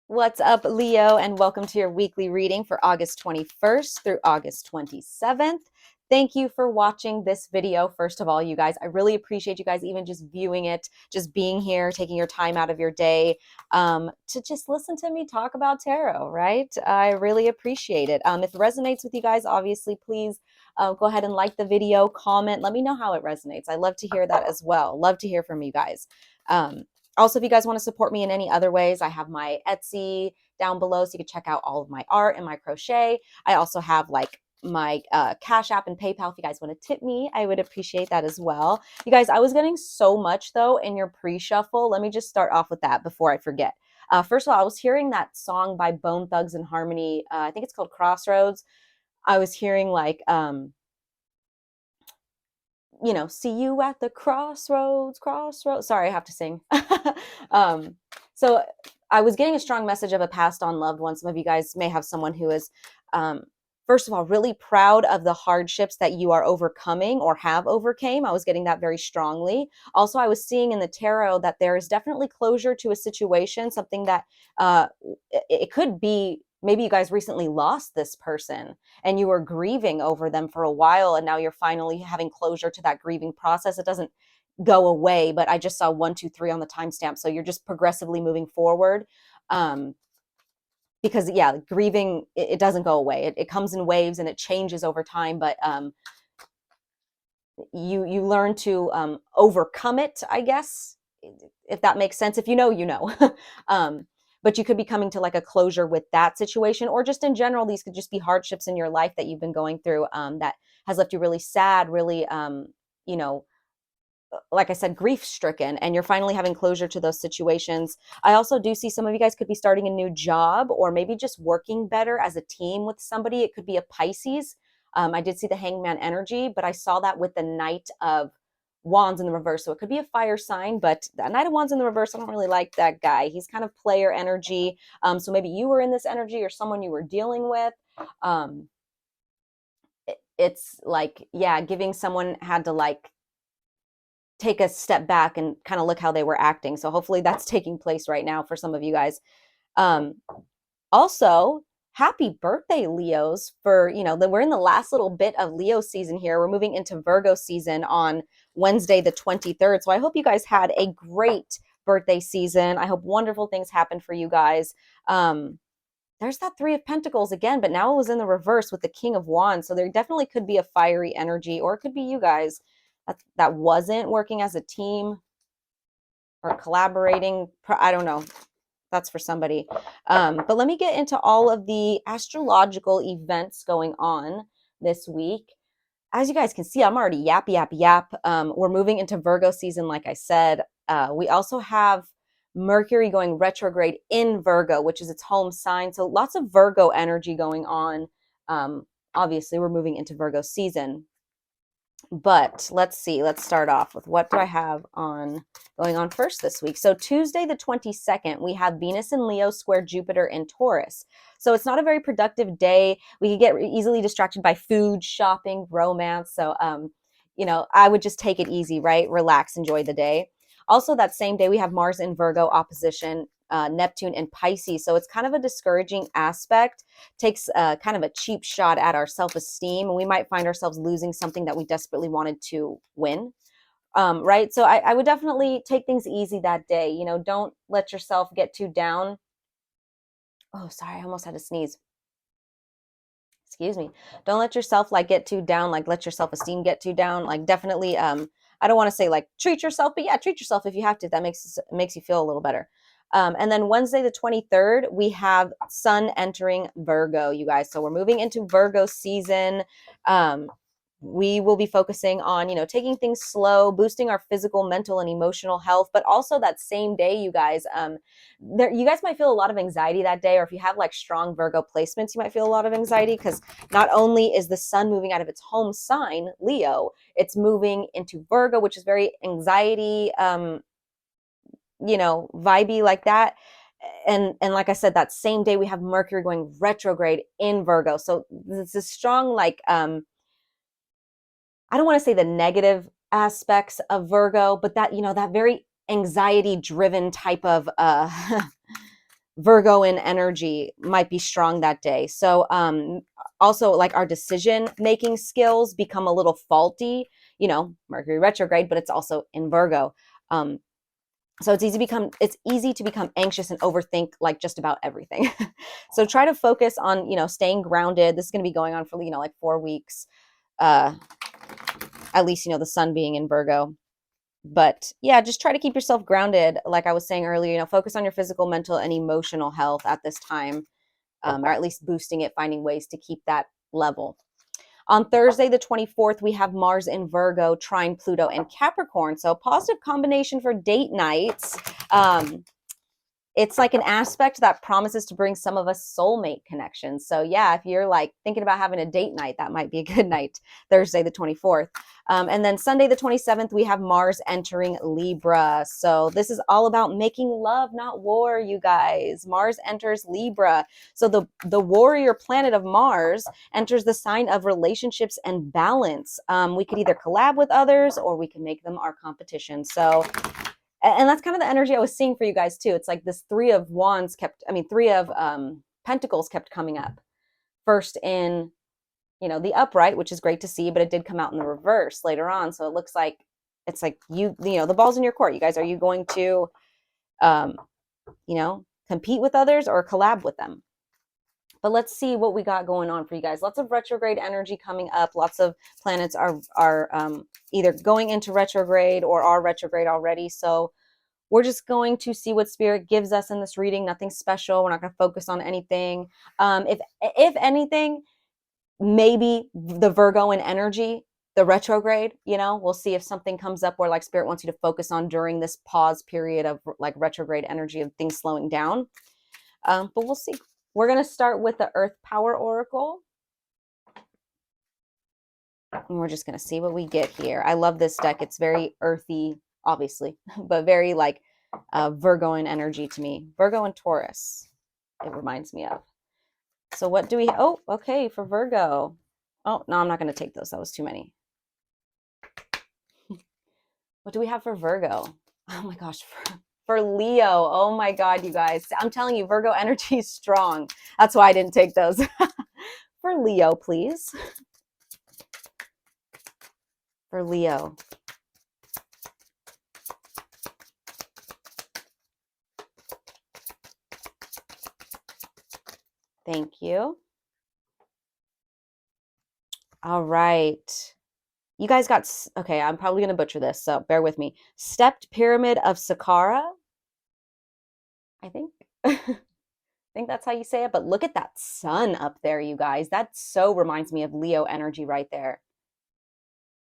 What's up, Leo, and welcome to your weekly reading for August 21st through August 27th. Thank you for watching this video. First of all, you guys, I really appreciate you guys even just viewing it, just being here, taking your time out of your day to just listen to me talk about tarot, right? I really appreciate it. If it resonates with you guys, obviously, please go ahead and like the video, comment, let me know how it resonates. I love to hear that as well. Love to hear from you guys. Also, if you guys want to support me in any other ways, I have my Etsy down below, so you can check out all of my art and my crochet. I also have like my Cash App and PayPal. If you guys want to tip me, I would appreciate that as well. You guys, I was getting so much though in your pre-shuffle. Let me just start off with that before I forget. First of all, I was hearing that song by Bone Thugs and Harmony. I think it's called Crossroads. I was hearing like see you at the crossroads, crossroads. Sorry, I have to sing. um, so I was getting a strong message of a passed on loved one. Some of you guys may have someone who is, first of all, really proud of the hardships that you are overcoming or have overcame. I was getting that very strongly. Also, I was seeing in the tarot that there is definitely closure to a situation, something that it could be. Maybe you guys recently lost this person and you were grieving over them for a while, and now you're finally having closure to that grieving process. It doesn't go away, but I just saw 1 2 3 on the timestamp, so you're just progressively moving forward. Because yeah, grieving, it doesn't go away. It comes in waves and it changes over time, but you learn to overcome it, I guess, if that makes sense. If you know, you know. But you could be coming to like a closure with that situation, or just in general, these could just be hardships in your life that you've been going through, that has left you really sad, really, you know, like I said, grief stricken, and you're finally having closure to those situations. I also do see some of you guys could be starting a new job, or maybe just working better as a team with somebody. It could be a Pisces. I did see the Hangman energy, but I saw that with the Knight of Wands in the reverse. So it could be a fire sign, but the Knight of Wands in the reverse, I don't really like that guy. He's kind of player energy. So maybe you were in this energy, or someone you were dealing with. It's like, yeah, giving someone had to like take a step back and kind of look how they were acting. So hopefully that's taking place right now for some of you guys. Um, Also, happy birthday, Leos. For, we're in the last little bit of Leo season here. We're moving into Virgo season on Wednesday, the 23rd. So I hope you guys had a great birthday season. I hope wonderful things happen for you guys. There's that Three of Pentacles again, but now it was in the reverse with the King of Wands. So there definitely could be a fiery energy, or it could be you guys that wasn't working as a team or collaborating. I don't know. That's for somebody. But let me get into all of the astrological events going on this week. As you guys can see, I'm already yap, yap, yap. We're moving into Virgo season, like I said. We also have Mercury going retrograde in Virgo, which is its home sign. So lots of Virgo energy going on. Obviously, we're moving into Virgo season. But let's see, let's start off with what do I have on going on first this week. So Tuesday the 22nd, we have Venus in Leo square Jupiter in Taurus. So it's not a very productive day. We could get easily distracted by food, shopping, romance. So I would just take it easy, right? Relax, enjoy the day. Also that same day, we have Mars in Virgo opposition Neptune and Pisces. So it's kind of a discouraging aspect, takes kind of a cheap shot at our self-esteem, and we might find ourselves losing something that we desperately wanted to win. Right? So I would definitely take things easy that day. Don't let yourself get too down. Oh, sorry, I almost had to sneeze. Excuse me. Don't let yourself like get too down, like let your self-esteem get too down. Like definitely, I don't want to say like treat yourself, but yeah, treat yourself if you have to. That makes you feel a little better. And then Wednesday, the 23rd, we have Sun entering Virgo, you guys. So we're moving into Virgo season. We will be focusing on, taking things slow, boosting our physical, mental, and emotional health. But also that same day, you guys, you guys might feel a lot of anxiety that day. Or if you have like strong Virgo placements, you might feel a lot of anxiety because not only is the sun moving out of its home sign, Leo, it's moving into Virgo, which is very anxiety, vibey like that. And like I said, that same day we have Mercury going retrograde in Virgo. So it's a strong, like, I don't want to say the negative aspects of Virgo, but that, that very anxiety driven type of Virgo-in energy might be strong that day. So also like our decision making skills become a little faulty, you know, Mercury retrograde, but it's also in Virgo. So it's easy to become anxious and overthink like just about everything. So try to focus on, you know, staying grounded. This is going to be going on for, you know, like 4 weeks. At least, you know, the sun being in Virgo. But yeah, just try to keep yourself grounded. Like I was saying earlier, you know, focus on your physical, mental, and emotional health at this time, or at least boosting it, finding ways to keep that level. On Thursday, the 24th, we have Mars in Virgo, trine Pluto and Capricorn. So positive combination for date nights. It's like an aspect that promises to bring some of us soulmate connections. So yeah, if you're like thinking about having a date night, that might be a good night, Thursday the 24th. And then Sunday the 27th, we have Mars entering Libra. So this is all about making love, not war, you guys. Mars enters Libra. So the warrior planet of Mars enters the sign of relationships and balance. We could either collab with others or we can make them our competition. So and that's kind of the energy I was seeing for you guys too. It's like this three of pentacles kept coming up first in, you know, the upright, which is great to see, but it did come out in the reverse later on. So it looks like it's like you know, the ball's in your court, you guys. Are you going to, you know, compete with others or collab with them? But let's see what we got going on for you guys. Lots of retrograde energy coming up. Lots of planets are either going into retrograde or are retrograde already. So we're just going to see what Spirit gives us in this reading. Nothing special. We're not going to focus on anything. If anything, maybe the Virgo in energy, the retrograde, you know, we'll see if something comes up where like Spirit wants you to focus on during this pause period of like retrograde energy of things slowing down. But we'll see. We're going to start with the Earth Power Oracle. And we're just going to see what we get here. I love this deck. It's very earthy, obviously, but very like Virgo in energy to me. Virgo and Taurus, it reminds me of. So what do we, oh, okay, for Virgo. Oh, no, I'm not going to take those. That was too many. What do we have for Virgo? Oh my gosh, for Leo. Oh my God, you guys. I'm telling you, Virgo energy is strong. That's why I didn't take those. For Leo, please. For Leo. Thank you. All right. You guys got, okay, I'm probably going to butcher this, so bear with me. Stepped Pyramid of Saqqara. I think. I think that's how you say it. But look at that sun up there, you guys. That so reminds me of Leo energy right there.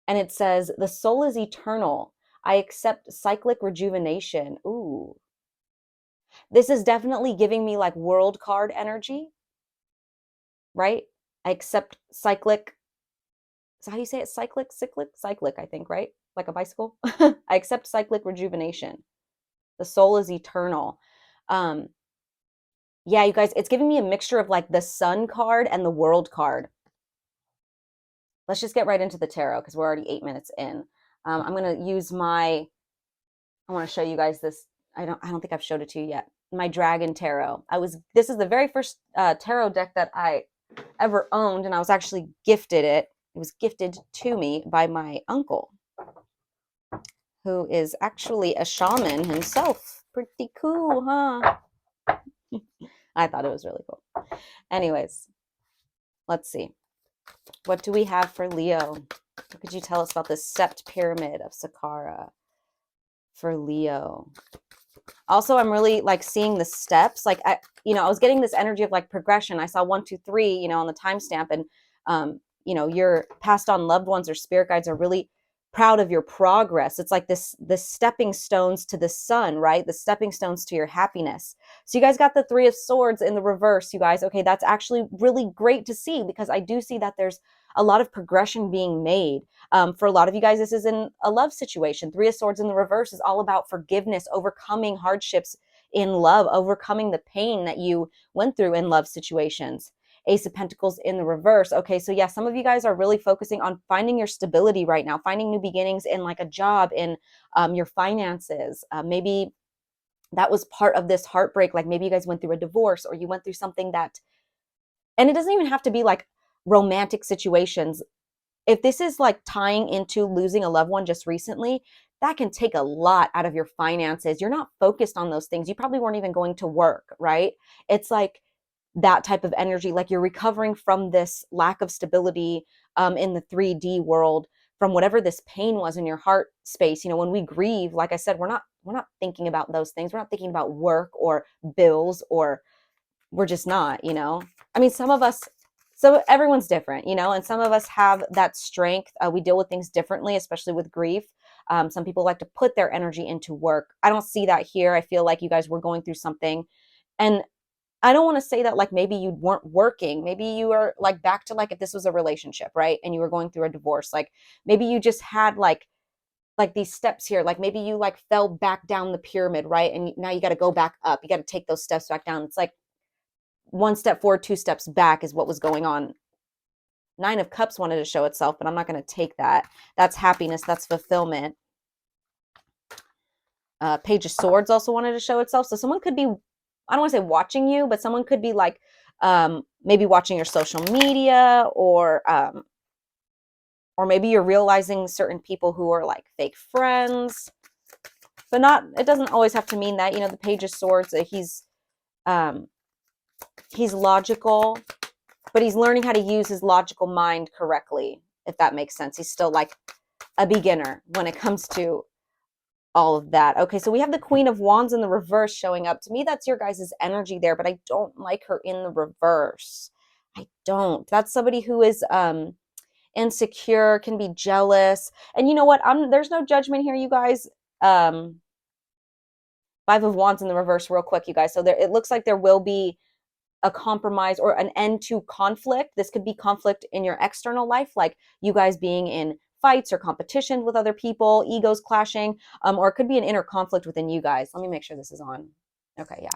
And it says, the soul is eternal. I accept cyclic rejuvenation. Ooh. This is definitely giving me like world card energy, right? I accept cyclic. So how do you say it? Cyclic, I think, right? Like a bicycle. I accept cyclic rejuvenation. The soul is eternal. Yeah, you guys, it's giving me a mixture of like the sun card and the world card. Let's just get right into the tarot because we're already 8 minutes in. I'm going to use I want to show you guys this. I don't think I've showed it to you yet. My Dragon Tarot. This is the very first tarot deck that I ever owned, and I was actually gifted it. It was gifted to me by my uncle, who is actually a shaman himself. Pretty cool, huh? I thought it was really cool. Anyways, let's see. What do we have for Leo? What could you tell us about the Sept Pyramid of Saqqara for Leo? Also, I'm really like seeing the steps. Like, I was getting this energy of like progression. I saw 1, 2, 3, on the timestamp, and your passed on loved ones or spirit guides are really proud of your progress. It's like the stepping stones to the sun, right? The stepping stones to your happiness. So you guys got the 3 of Swords in the reverse, you guys. Okay, that's actually really great to see because I do see that there's a lot of progression being made. For a lot of you guys, this is in a love situation. 3 of Swords in the reverse is all about forgiveness, overcoming hardships in love, overcoming the pain that you went through in love situations. Ace of Pentacles in the reverse. Okay, so yeah, some of you guys are really focusing on finding your stability right now, finding new beginnings in like a job, in your finances. Maybe that was part of this heartbreak. Like maybe you guys went through a divorce, or you went through something that, and it doesn't even have to be like romantic situations. If this is like tying into losing a loved one just recently, that can take a lot out of your finances. You're not focused on those things. You probably weren't even going to work, right? It's like that type of energy, like you're recovering from this lack of stability in the 3D world, from whatever this pain was in your heart space. You know, when we grieve, like I said, we're not thinking about those things. We're not thinking about work or bills, or we're just not, you know. I mean, some of us, so everyone's different, you know, and some of us have that strength. We deal with things differently, especially with grief. Some people like to put their energy into work. I don't see that here. I feel like you guys were going through something, and I don't want to say that like maybe you weren't working. Maybe you are like back to like if this was a relationship, right? And you were going through a divorce, like maybe you just had like these steps here, like maybe you like fell back down the pyramid, right? And now you got to go back up. You got to take those steps back down. It's like one step forward, two steps back is what was going on. Nine of Cups wanted to show itself, but I'm not going to take that. That's happiness. That's fulfillment. Page of Swords also wanted to show itself. So someone could be, I don't want to say watching you, but someone could be like maybe watching your social media, or maybe you're realizing certain people who are like fake friends, but not, it doesn't always have to mean that. You know, the Page of Swords, he's logical, but he's learning how to use his logical mind correctly, if that makes sense. He's still like a beginner when it comes to all of that. Okay, so we have the Queen of Wands in the reverse showing up. To me, that's your guys' energy there, but I don't like her in the reverse. I don't. That's somebody who is insecure, can be jealous. And you know what? There's no judgment here, you guys. Five of Wands in the reverse real quick, you guys. So there, it looks like there will be a compromise or an end to conflict. This could be conflict in your external life, like you guys being in fights or competition with other people, egos clashing, or it could be an inner conflict within you guys. Let me make sure this is on. Okay, yeah.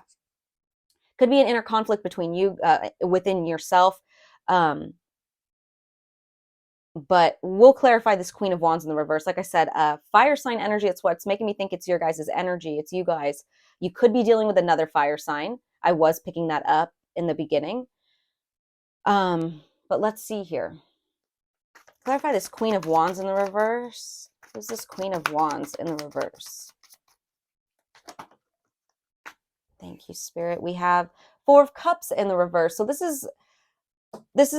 Could be an inner conflict between you, within yourself. But we'll clarify this Queen of Wands in the reverse. Like I said, fire sign energy, it's what's making me think it's your guys' energy. It's you guys. You could be dealing with another fire sign. I was picking that up in the beginning. But let's see here. Clarify this Queen of Wands in the reverse. Who's this Queen of Wands in the reverse? Thank you, Spirit. We have Four of Cups in the reverse. So this is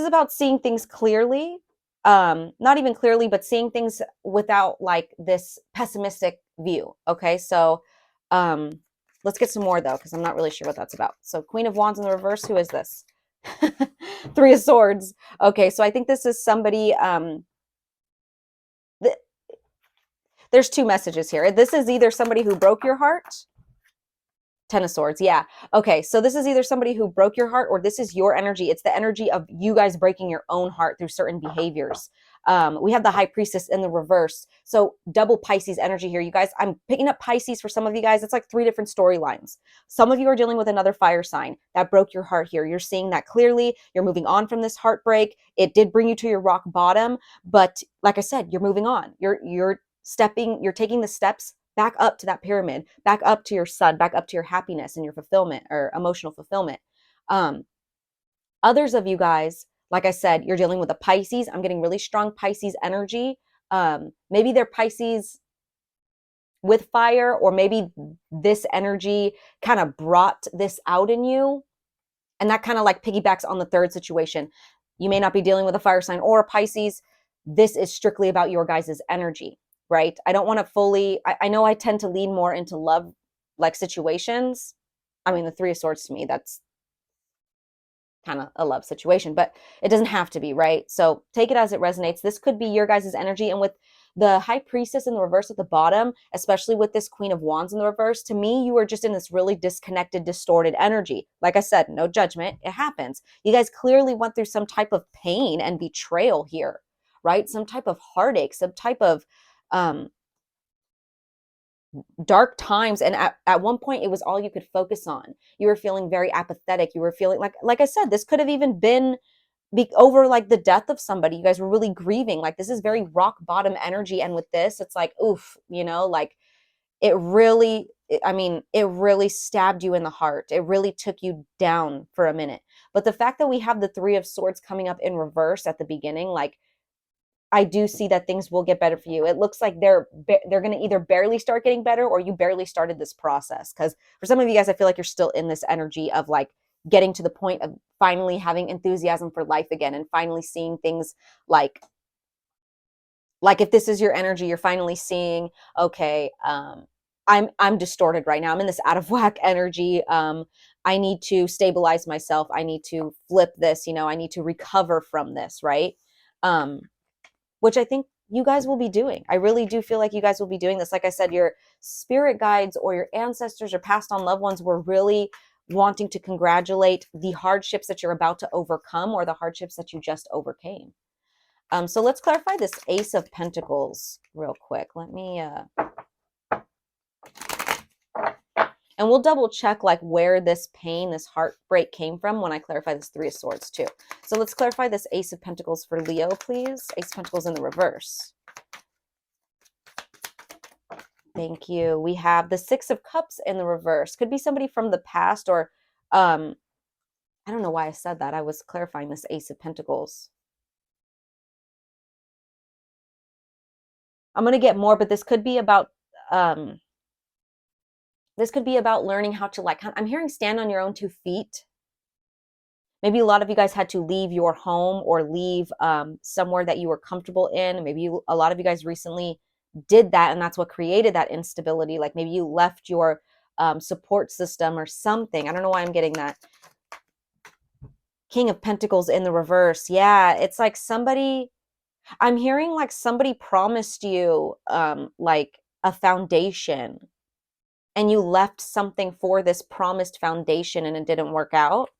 about seeing things clearly. Not even clearly, but seeing things without like this pessimistic view. Okay, so let's get some more though, because I'm not really sure what that's about. So Queen of Wands in the reverse, who is this? Three of Swords. Okay, so I think this is somebody, there's two messages here. This is either somebody who broke your heart. Ten of Swords, yeah. Okay, so this is either somebody who broke your heart, or this is your energy. It's the energy of you guys breaking your own heart through certain behaviors. We have the High Priestess in the reverse. So double Pisces energy here. You guys, I'm picking up Pisces for some of you guys. It's like three different storylines. Some of you are dealing with another fire sign that broke your heart here. You're seeing that clearly. You're moving on from this heartbreak. It did bring you to your rock bottom, but like I said, you're moving on. You're taking the steps back up to that pyramid, back up to your sun, back up to your happiness and your fulfillment or emotional fulfillment. Others of you guys, like I said, you're dealing with a Pisces. I'm getting really strong Pisces energy. Maybe they're Pisces with fire, or maybe this energy kind of brought this out in you. And that kind of like piggybacks on the third situation. You may not be dealing with a fire sign or a Pisces. This is strictly about your guys' energy. Right? I don't want to fully, I know I tend to lean more into love like situations. I mean, the Three of Swords to me, that's kind of a love situation, but it doesn't have to be, right? So take it as it resonates. This could be your guys' energy. And with the High Priestess in the reverse at the bottom, especially with this Queen of Wands in the reverse, to me, you are just in this really disconnected, distorted energy. Like I said, no judgment. It happens. You guys clearly went through some type of pain and betrayal here, right? Some type of heartache, some type of dark times, and at one point it was all you could focus on. You were feeling very apathetic. You were feeling like I said, this could have even been over like the death of somebody. You guys were really grieving. Like this is very rock bottom energy, and with this it's like oof, you know, like I mean, it really stabbed you in the heart. It really took you down for a minute. But the fact that we have the Three of Swords coming up in reverse at the beginning, like, I do see that things will get better for you. It looks like they're going to either barely start getting better, or you barely started this process. Because for some of you guys, I feel like you're still in this energy of like getting to the point of finally having enthusiasm for life again, and finally seeing things like if this is your energy, you're finally seeing, okay, I'm distorted right now. I'm in this out of whack energy. I need to stabilize myself. I need to flip this, I need to recover from this, right? Which I think you guys will be doing. I really do feel like you guys will be doing this. Like I said, your spirit guides or your ancestors or passed on loved ones were really wanting to congratulate the hardships that you're about to overcome, or the hardships that you just overcame. So let's clarify this Ace of Pentacles real quick. Let me, and we'll double check like where this pain, this heartbreak came from when I clarify this Three of Swords too. So let's clarify this Ace of Pentacles for Leo, please. Ace of Pentacles in the reverse. Thank you. We have the Six of Cups in the reverse. Could be somebody from the past, or I don't know why I said that. I was clarifying this Ace of Pentacles. I'm going to get more, but this could be about learning how to, like, I'm hearing stand on your own 2 feet. Maybe a lot of you guys had to leave your home or leave somewhere that you were comfortable in. Maybe a lot of you guys recently did that, and that's what created that instability. Like maybe you left your support system or something. I don't know why I'm getting that. King of Pentacles in the reverse. Yeah, it's like I'm hearing like somebody promised you like a foundation, and you left something for this promised foundation and it didn't work out.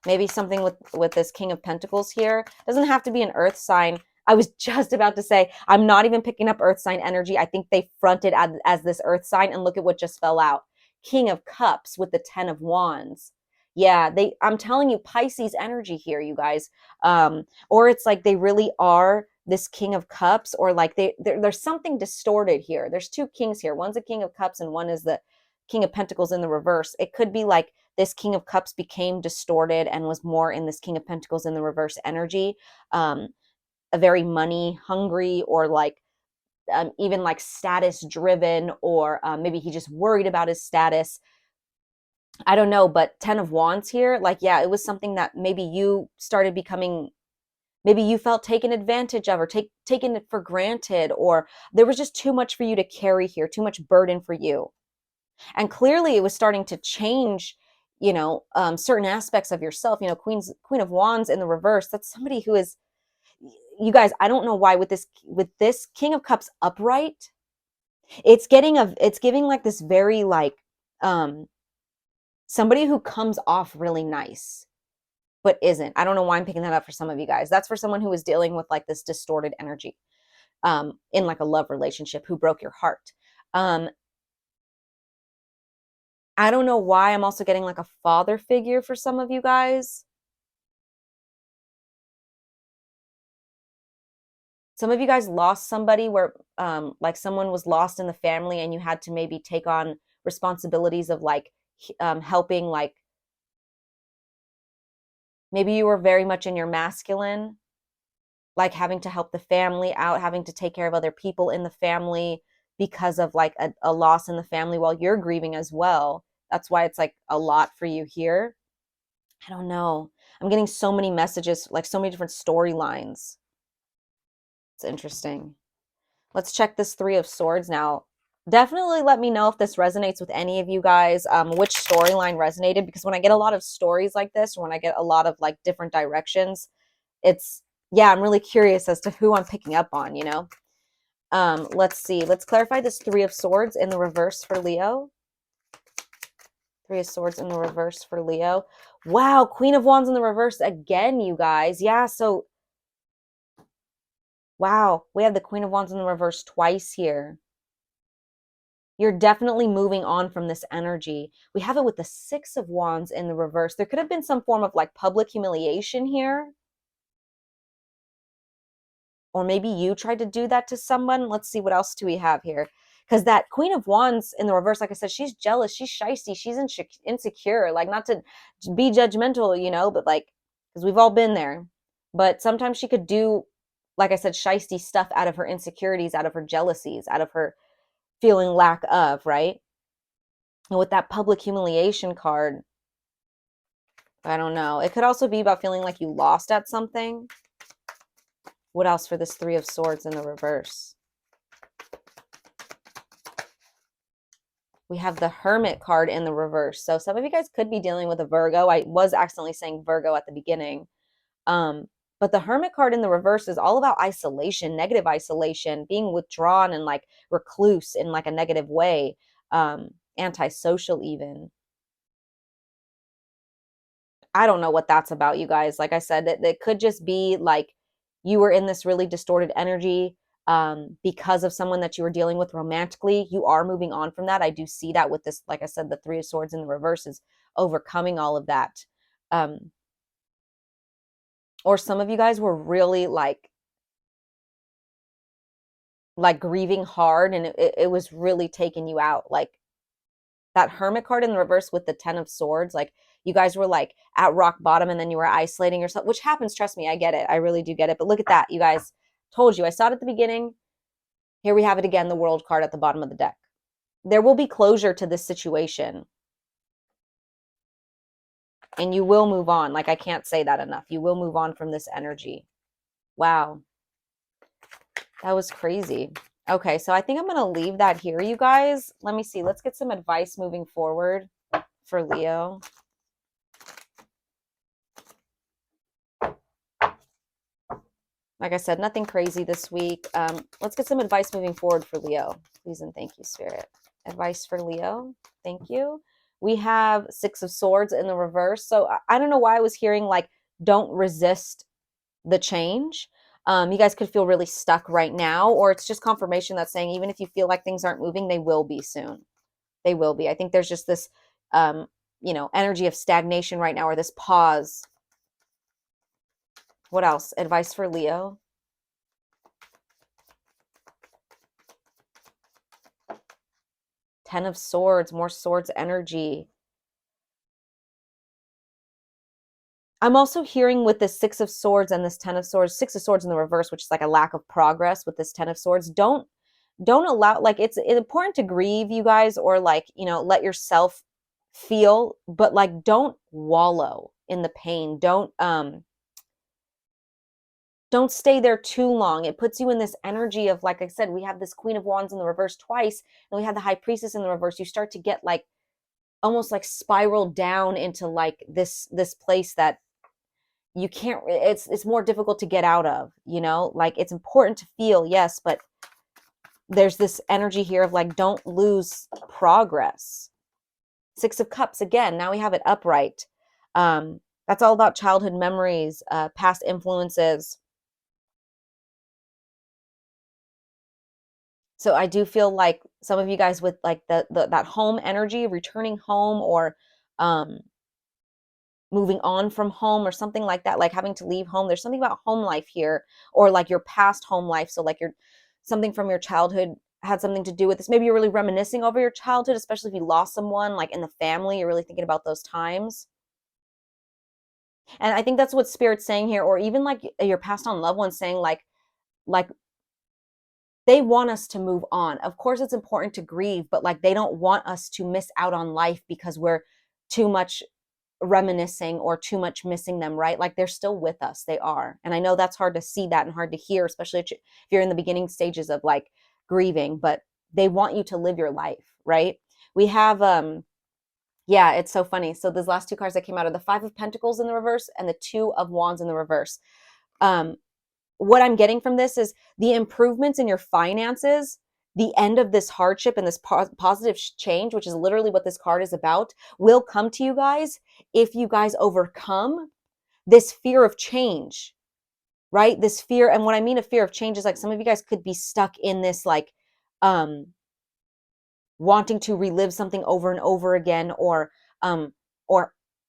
Maybe something with this King of Pentacles here. Doesn't have to be an earth sign. I was just about to say, I'm not even picking up earth sign energy. I think they fronted as this earth sign, and look at what just fell out. King of Cups with the 10 of Wands. Yeah, I'm telling you, Pisces energy here, you guys. Or it's like they really are this King of Cups, or like there's something distorted here. There's 2 kings here. One's a King of Cups and one is the King of Pentacles in the reverse. It could be like this King of Cups became distorted and was more in this King of Pentacles in the reverse energy. A very money hungry, or like even like status driven, or maybe he just worried about his status. I don't know, but 10 of Wands here, like, yeah, it was something that maybe you started becoming, maybe you felt taken advantage of, or taken it for granted, or there was just too much for you to carry here, too much burden for you. And clearly it was starting to change, certain aspects of yourself. Queen of Wands in the reverse, that's somebody who is, you guys, I don't know why with this King of Cups upright, it's giving like this very like somebody who comes off really nice but isn't. I don't know why I'm picking that up for some of you guys. That's for someone who is dealing with like this distorted energy in like a love relationship, who broke your heart. I don't know why I'm also getting like a father figure for some of you guys. Some of you guys lost somebody where like someone was lost in the family, and you had to maybe take on responsibilities of like helping, like maybe you were very much in your masculine, like having to help the family out, having to take care of other people in the family because of like a loss in the family while you're grieving as well. That's why it's like a lot for you here. I don't know. I'm getting so many messages, like so many different storylines. It's interesting. Let's check this Three of Swords now. Definitely let me know if this resonates with any of you guys, which storyline resonated, because when I get a lot of stories like this, or when I get a lot of like different directions, yeah, I'm really curious as to who I'm picking up on, Let's see. Let's clarify this Three of Swords in the reverse for Leo. Three of Swords in the reverse for Leo. Wow, Queen of Wands in the reverse again, you guys. Yeah, so wow, we have the Queen of Wands in the reverse twice here. You're definitely moving on from this energy. We have it with the Six of Wands in the reverse. There could have been some form of like public humiliation here. Or maybe you tried to do that to someone. Let's see, what else do we have here? Because that Queen of Wands in the reverse, like I said, she's jealous, she's shisty, she's insecure. Like, not to be judgmental, you know, but like, because we've all been there. But sometimes she could do, like I said, shisty stuff out of her insecurities, out of her jealousies, out of her feeling lack of, right? And with that public humiliation card, I don't know. It could also be about feeling like you lost at something. What else for this Three of Swords in the reverse? We have the Hermit card in the reverse. So some of you guys could be dealing with a Virgo. I was accidentally saying Virgo at the beginning. But the Hermit card in the reverse is all about isolation, negative isolation, being withdrawn and like recluse in like a negative way, antisocial even. I don't know what that's about, you guys. Like I said, it could just be like you were in this really distorted energy because of someone that you were dealing with romantically. You are moving on from that. I do see that with this, like I said, the Three of Swords in the reverse is overcoming all of that. Or some of you guys were really like grieving hard, and it was really taking you out. Like that Hermit card in the reverse with the Ten of Swords, like you guys were like at rock bottom and then you were isolating yourself, which happens. Trust me, I get it. I really do get it. But look at that, you guys. Told you. I saw it at the beginning. Here we have it again, the World card at the bottom of the deck. There will be closure to this situation. And you will move on. Like, I can't say that enough. You will move on from this energy. Wow. That was crazy. Okay, so I think I'm going to leave that here, you guys. Let me see. Let's get some advice moving forward for Leo. Like I said, nothing crazy this week. Let's get some advice moving forward for Leo. Please and thank you, Spirit. Advice for Leo. Thank you. We have Six of Swords in the reverse. So I don't know why I was hearing like, don't resist the change. You guys could feel really stuck right now, or it's just confirmation that's saying even if you feel like things aren't moving, they will be soon. They will be. I think there's just this, energy of stagnation right now, or this pause. What else? Advice for Leo. Ten of Swords, more swords energy. I'm also hearing with this Six of Swords and this Ten of Swords, Six of Swords in the reverse, which is like a lack of progress with this Ten of Swords. Don't allow, like, it's important to grieve, you guys, or like, let yourself feel, but like, don't wallow in the pain. Don't stay there too long. It puts you in this energy of, like I said, we have this Queen of Wands in the reverse twice, and we have the High Priestess in the reverse. You start to get like almost like spiraled down into like this place that you can't, it's more difficult to get out of, like it's important to feel, yes, but there's this energy here of like, don't lose progress. Six of Cups again. Now we have it upright. That's all about childhood memories, past influences. So I do feel like some of you guys with like that home energy, returning home, or moving on from home, or something like that, like having to leave home. There's something about home life here, or like your past home life. So like something from your childhood had something to do with this. Maybe you're really reminiscing over your childhood, especially if you lost someone like in the family. You're really thinking about those times. And I think that's what Spirit's saying here, or even like your passed on loved ones saying like they want us to move on. Of course, it's important to grieve, but like they don't want us to miss out on life because we're too much reminiscing or too much missing them, right? Like they're still with us. They are. And I know that's hard to see that and hard to hear, especially if you're in the beginning stages of like grieving, but they want you to live your life, right? We have, yeah, it's so funny. So those last two cards that came out are the Five of Pentacles in the reverse and the Two of Wands in the reverse. What I'm getting from this is the improvements in your finances, the end of this hardship and this positive change, which is literally what this card is about, will come to you guys if you guys overcome this fear of change, right? This fear. And what I mean a fear of change is like some of you guys could be stuck in this like wanting to relive something over and over again, or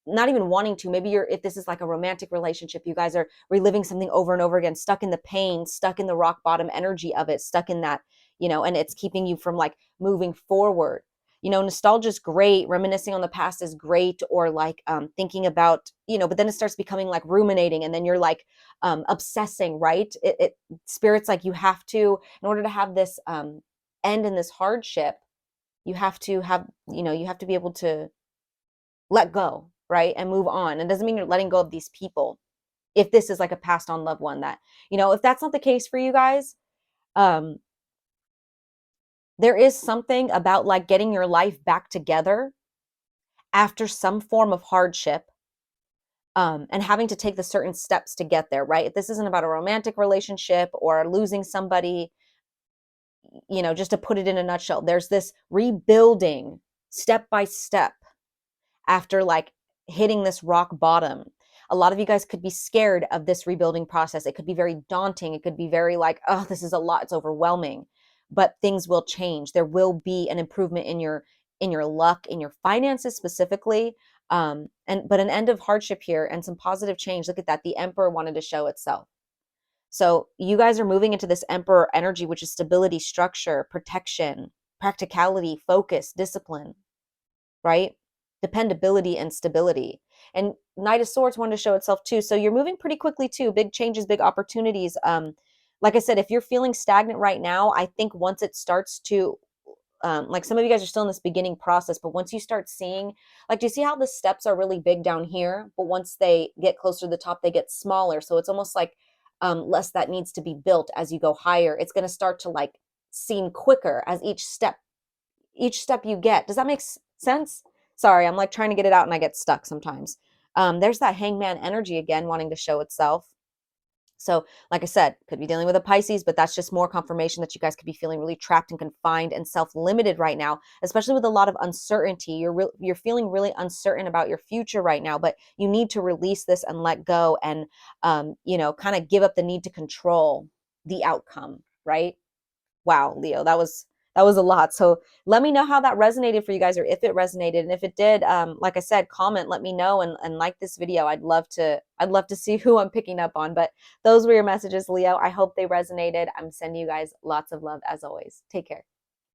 not even wanting to. Maybe if this is like a romantic relationship, you guys are reliving something over and over again, stuck in the pain, stuck in the rock bottom energy of it, stuck in that, and it's keeping you from like moving forward. Nostalgia is great, reminiscing on the past is great, or like thinking about, but then it starts becoming like ruminating, and then you're like obsessing, right? Spirit's like, you have to, in order to have this end in this hardship, you have to have, you have to be able to let go, right? And move on. It doesn't mean you're letting go of these people. If this is like a passed on loved one, that, if that's not the case for you guys, there is something about like getting your life back together after some form of hardship, and having to take the certain steps to get there, right? If this isn't about a romantic relationship or losing somebody, just to put it in a nutshell, there's this rebuilding step by step after like hitting this rock bottom. A lot of you guys could be scared of this rebuilding process. It could be very daunting. It could be very like, oh, this is a lot. It's overwhelming. But things will change. There will be an improvement in your luck, in your finances specifically. But an end of hardship here and some positive change. Look at that. The Emperor wanted to show itself. So you guys are moving into this Emperor energy, which is stability, structure, protection, practicality, focus, discipline, right? Dependability and stability. And Knight of Swords wanted to show itself too. So you're moving pretty quickly too. Big changes, big opportunities. Like I said, if you're feeling stagnant right now, I think once it starts to, like some of you guys are still in this beginning process, but once you start seeing, like, do you see how the steps are really big down here? But once they get closer to the top, they get smaller. So it's almost like less that needs to be built as you go higher. It's going to start to like seem quicker as each step you get. Does that make sense? Sorry, I'm like trying to get it out and I get stuck sometimes. There's that Hangman energy again wanting to show itself. So like I said, could be dealing with a Pisces, but that's just more confirmation that you guys could be feeling really trapped and confined and self-limited right now, especially with a lot of uncertainty. You're feeling really uncertain about your future right now, but you need to release this and let go and, kind of give up the need to control the outcome, right? Wow, Leo, that was a lot. So let me know how that resonated for you guys, or if it resonated. And if it did, like I said, comment, let me know, and like this video. I'd love to see who I'm picking up on. But those were your messages, Leo. I hope they resonated. I'm sending you guys lots of love as always. Take care.